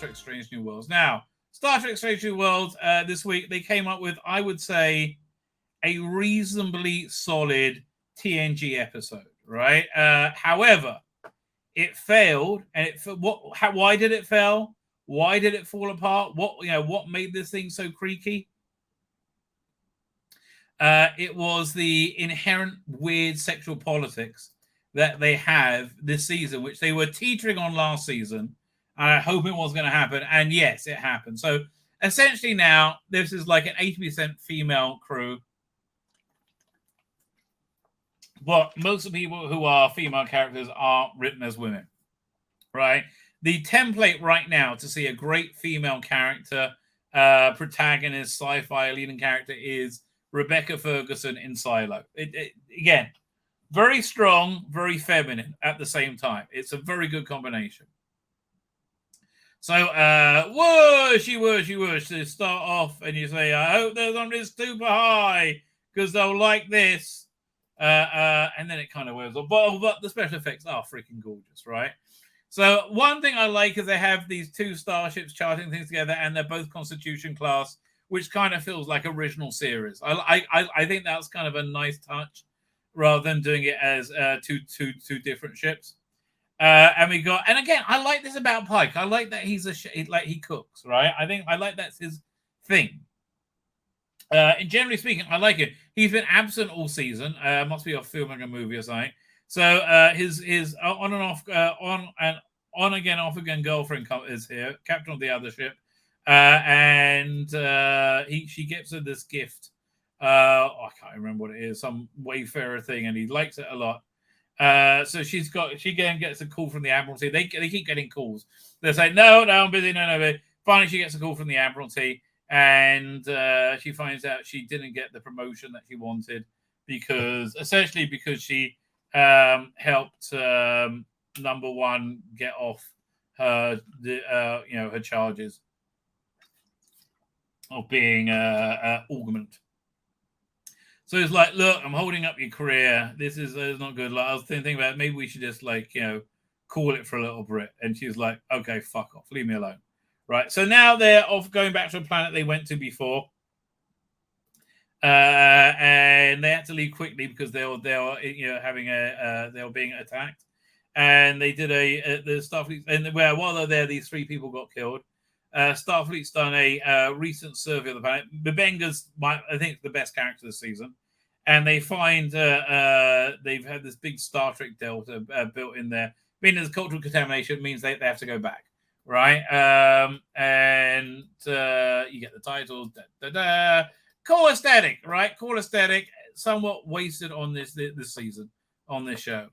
Trek Strange New Worlds. Now, Star Trek Strange New Worlds, this week, they came up with, I would say, a reasonably solid TNG episode, right? However, it failed, and why did it fail? Why did it fall apart? What made this thing so creaky? It was the inherent weird sexual politics that they have this season, which they were teetering on last season. And I hope it was going to happen. And yes, it happened. So essentially now, this is like an 80% female crew. But most of the people who are female characters are written as women, right? The template right now to see a great female character, protagonist, sci-fi leading character is Rebecca Ferguson in Silo. Again, very strong, very feminine at the same time. It's a very good combination. So, whooshy, whooshy, whoosh. To start off, and you say, I hope they're on this super high because they'll like this. And then it kind of wears off. But the special effects are freaking gorgeous, right? So one thing I like is they have these two starships charting things together, and they're both Constitution class, which kind of feels like original series. I think that's kind of a nice touch, rather than doing it as two different ships. And again, I like this about Pike. I like that he cooks, right? I like that's his thing. And generally speaking, I like it. He's been absent all season. Must be off filming a movie or something. So his on and off, on again, off again girlfriend is here, captain of the other ship, and she gets her this gift. I can't remember what it is, some Wayfarer thing, and he likes it a lot. So she again gets a call from the Admiralty. They keep getting calls. They say no, I'm busy, no. Finally, she gets a call from the Admiralty. And she finds out she didn't get the promotion that she wanted because she helped number one get off her her charges of being augment. So it's like, look, I'm holding up your career. This is not good. Like, I was thinking about maybe we should just call it for a little bit. And she's like, okay, fuck off, leave me alone. Right, so now they're off going back to a planet they went to before, and they had to leave quickly because they were being attacked, and they did the Starfleet, and while they're there, these three people got killed. Starfleet's done a recent survey of the planet. Babenga's, I think, the best character this season, and they find they've had this big Star Trek delta built in there. Meaning there's cultural contamination means they have to go back. Right, and you get the titles. Cool aesthetic, right? Cool aesthetic. Somewhat wasted on this season on this show.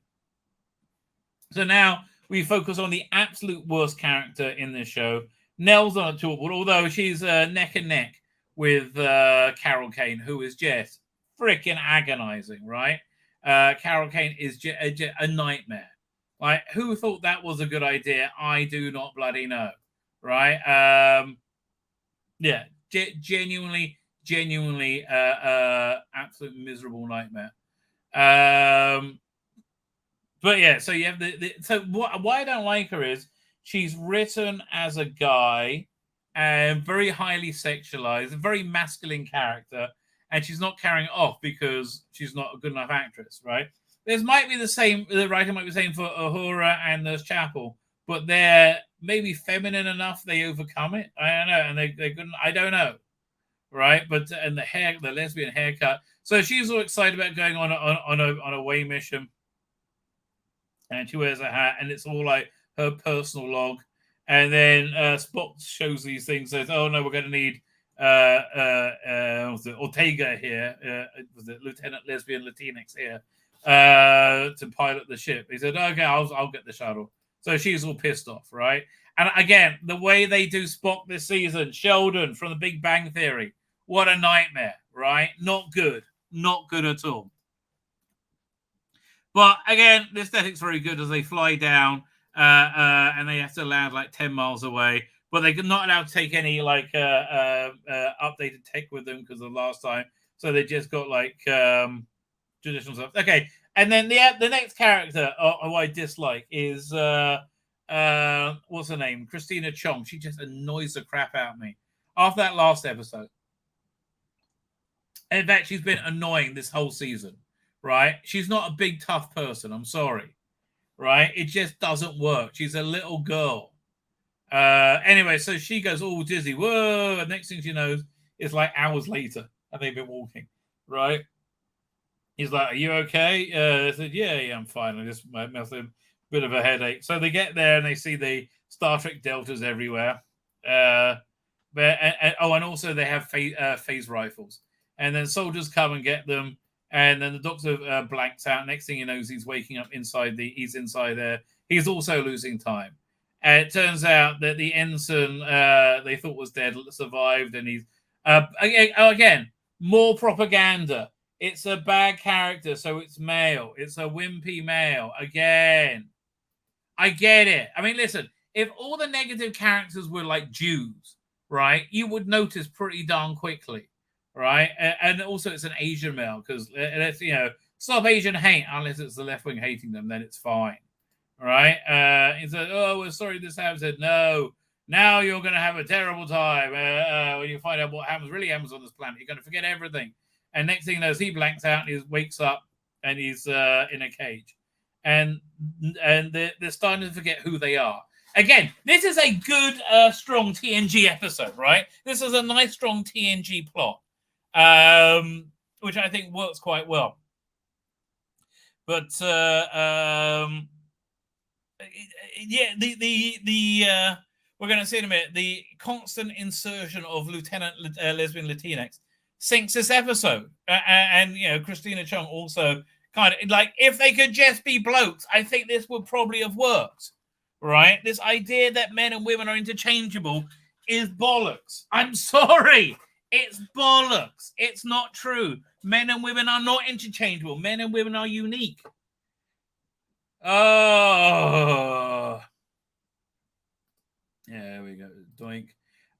So now we focus on the absolute worst character in this show. Nell's on a chalkboard, although she's neck and neck with Carol Kane, who is just freaking agonizing. Right, Carol Kane is a nightmare. Like, who thought that was a good idea? I do not bloody know, right? Yeah, genuinely, absolute miserable nightmare. But yeah, so you have why I don't like her is she's written as a guy and very highly sexualized, a very masculine character, and she's not carrying it off because she's not a good enough actress, right? This might be the same. The writer might be saying for Uhura and Nurse Chapel, but they're maybe feminine enough they overcome it. I don't know, and they couldn't. I don't know, right? But and the lesbian haircut. So she's all excited about going on a away mission, and she wears a hat, and it's all like her personal log. And then Spock shows these things. Says, "Oh no, we're going to need Ortega here. Was it Lieutenant Lesbian Latinx here?" To pilot the ship. He said, okay, I'll get the shuttle. So she's all pissed off, right? And again, the way they do Spock this season, Sheldon from the Big Bang Theory, what a nightmare, right? Not good at all. But again, the aesthetic's very good as they fly down and they have to land like 10 miles away, but they're not allowed to take any updated tech with them because of the last time. So they just got traditional stuff. Okay, and then the next character who I dislike is what's her name? Christina Chong. She just annoys the crap out of me. After that last episode. In fact, she's been annoying this whole season, right? She's not a big, tough person. I'm sorry, right? It just doesn't work. She's a little girl. Anyway, so she goes all dizzy. Whoa! And next thing she knows, it's like hours later, and they've been walking, right? He's like, "Are you okay?" I said, "Yeah, I'm fine. I just must have a bit of a headache." So they get there and they see the Star Trek deltas everywhere. And also they have phase rifles. And then soldiers come and get them, and then the doctor blanks out. Next thing he knows, he's waking up he's inside there. He's also losing time. And it turns out that the ensign they thought was dead survived, and he's again more propaganda. It's a bad character, so it's male. It's a wimpy male again. I get it. I mean, listen, if all the negative characters were like Jews, right, you would notice pretty darn quickly. Right, and also it's an Asian male because let's stop Asian hate unless it's the left wing hating them, then it's fine. Right? He said, "Oh, we're sorry this happened." Said, "No, now you're going to have a terrible time when you find out what really happens on this planet. You're going to forget everything." And next thing he knows, he blanks out and he wakes up and he's in a cage, and they're starting to forget who they are. Again, this is a good, strong TNG episode, right? This is a nice, strong TNG plot. Which I think works quite well. But yeah, we're going to see in a minute the constant insertion of Lieutenant Lesbian Latinx sinks this episode, and Christina Chung also kind of like if they could just be blokes, I think this would probably have worked. Right? This idea that men and women are interchangeable is bollocks. I'm sorry. It's bollocks. It's not true. Men and women are not interchangeable. Men and women are unique. Oh. Yeah, there we go. Doink.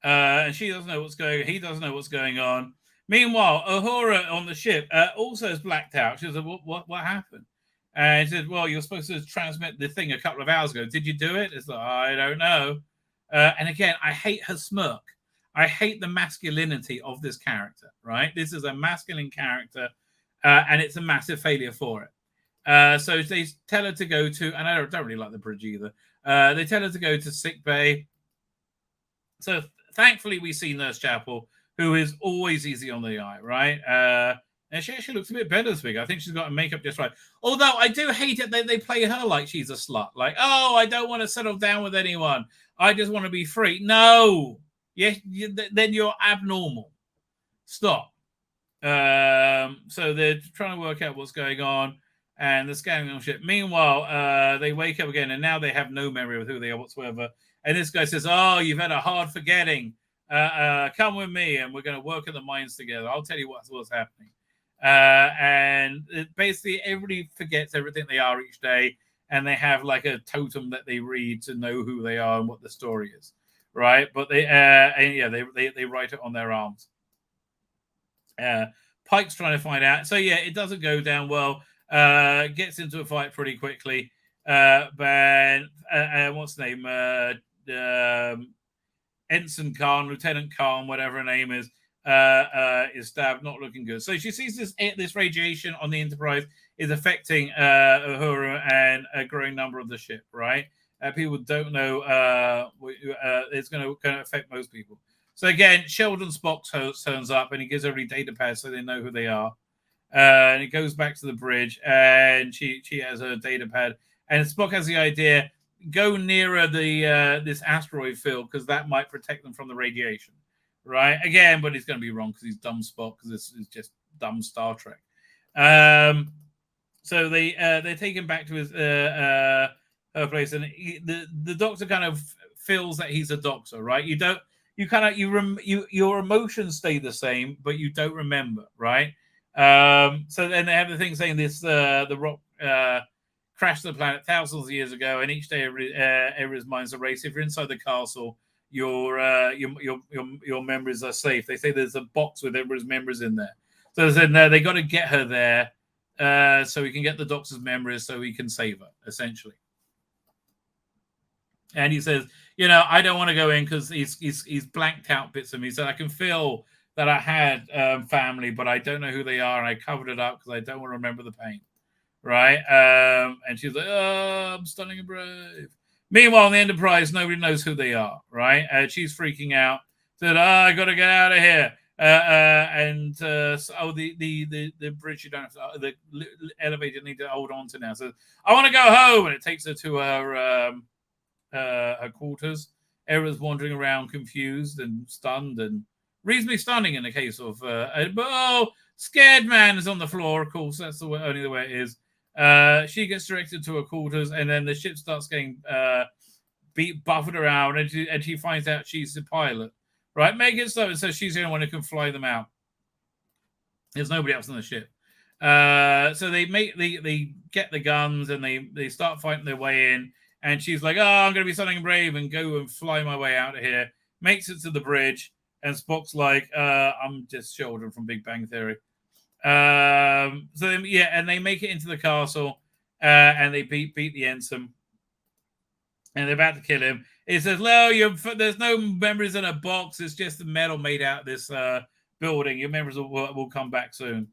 And she doesn't know what's going on. He doesn't know what's going on. Meanwhile, Uhura on the ship also is blacked out. She said, what happened? And he said, "Well, you're supposed to transmit the thing a couple of hours ago. Did you do it?" It's like, I don't know. And again, I hate her smirk. I hate the masculinity of this character, right? This is a masculine character, and it's a massive failure for it. So they tell her to go to, and I don't really like the bridge either. They tell her to go to sick bay. So thankfully, we see Nurse Chapel, who is always easy on the eye, right? And she actually looks a bit better this week. I think she's got her makeup just right. Although I do hate it that they play her like she's a slut. Like, oh, I don't want to settle down with anyone. I just want to be free. No. Yes, then you're abnormal. Stop. So they're trying to work out what's going on, and they're scanning on shit. Meanwhile, they wake up again, and now they have no memory of who they are whatsoever. And this guy says, "Oh, you've had a hard forgetting. Come with me, and we're going to work at the mines together. I'll tell you what's happening." And basically, everybody forgets everything they are each day, and they have like a totem that they read to know who they are and what the story is. Right, but they write it on their arms. Pike's trying to find out. So yeah, it doesn't go down well. Gets into a fight pretty quickly. But what's the name? Ensign Khan, Lieutenant Khan, whatever her name is stabbed. Not looking good. So she sees this radiation on the Enterprise is affecting Uhura and a growing number of the ship. Right. People don't know it's going to affect most people. So again, Sheldon Spock turns up and he gives everybody data pads so they know who they are. And he goes back to the bridge and she has her data pad. And Spock has the idea, go nearer this asteroid field because that might protect them from the radiation. Right? Again, but he's going to be wrong because he's dumb Spock because this is just dumb Star Trek. So they take him back to his her place, and the doctor kind of feels that he's a doctor, right? Your emotions stay the same, but you don't remember, right? So then they have the thing saying this: the rock crashed the planet thousands of years ago, and each day every mind's a race. If you're inside the castle, your memories are safe. They say there's a box with everybody's memories in there. So they said no, they got to get her there so we can get the doctor's memories so we can save her, essentially. And he says, you know, I don't want to go in because he's blanked out bits of me. He said, I can feel that I had family, but I don't know who they are, and I covered it up because I don't want to remember the pain. Right? And she's like, oh, I'm stunning and brave. Meanwhile, in the Enterprise, nobody knows who they are, right? She's freaking out. Said, oh, I got to get out of here. The bridge you don't have to, the elevator you need to hold on to now. So I want to go home, and it takes her to her quarters. Everyone's wandering around, confused and stunned, and reasonably stunning in the case of. Scared man is on the floor. Of course, that's only the way it is. She gets directed to her quarters, and then the ship starts getting buffeted around, and she finds out she's the pilot. Right, make it so she's the only one who can fly them out. There's nobody else on the ship. So they get the guns and they start fighting their way in. And she's like, "Oh, I'm going to be something brave and go and fly my way out of here." Makes it to the bridge, and Spock's like, "I'm just Sheldon from Big Bang Theory." And they make it into the castle, and they beat the ensign, and they're about to kill him. He says, "No, there's no memories in a box. It's just the metal made out of this building. Your memories will come back soon."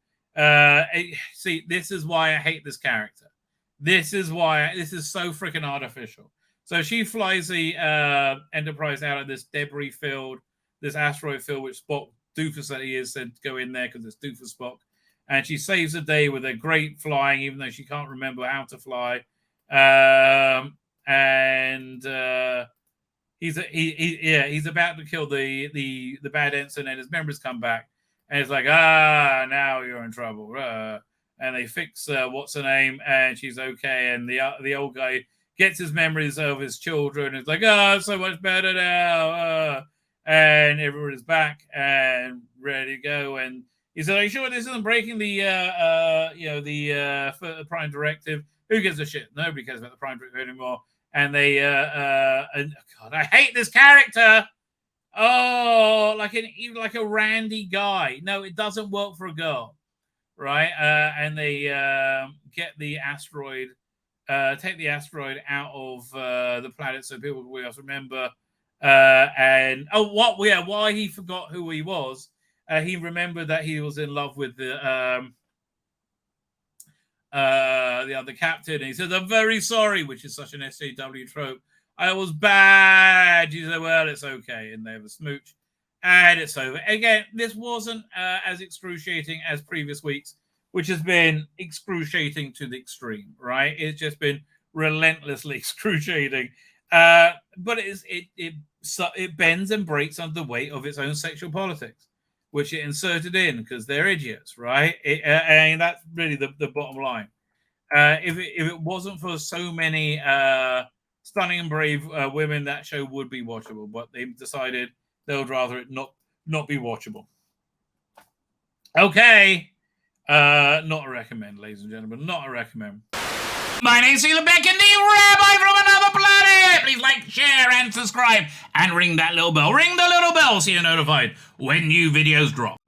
See, this is why I hate this character. This is why this is so freaking artificial. So she flies the Enterprise out of this debris field, this asteroid field, which Spock, doofus that he is, said go in there because it's doofus Spock. And she saves the day with a great flying, even though she can't remember how to fly. He's about to kill the bad ensign, and his memories come back, and it's like, now you're in trouble. And they fix what's her name, and she's okay. And the old guy gets his memories of his children. It's like, so much better now. And everybody's back and ready to go. And he said, "Are you sure this isn't breaking the Prime Directive? Who gives a shit? Nobody cares about the Prime Directive anymore." And they God, I hate this character. Oh, like a randy guy. No, it doesn't work for a girl. Right, and they get the asteroid, take the asteroid out of the planet, so people will remember. Why he forgot who he was? He remembered that he was in love with the other captain, and he says, "I'm very sorry," which is such an SJW trope. "I was bad." He said, "Well, it's okay," and they have a smooch. And it's over. Again, this wasn't as excruciating as previous weeks, which has been excruciating to the extreme, right? It's just been relentlessly excruciating. But it bends and breaks under the weight of its own sexual politics, which it inserted in because they're idiots, right? And that's really the bottom line. If it wasn't for so many stunning and brave women, that show would be watchable. But they've decided they would rather it not be watchable. Okay. Not a recommend, ladies and gentlemen. Not a recommend. My name's Tzvi Lebetkin, the Rabbi from another planet. Please like, share, and subscribe. And ring that little bell. Ring the little bell so you're notified when new videos drop.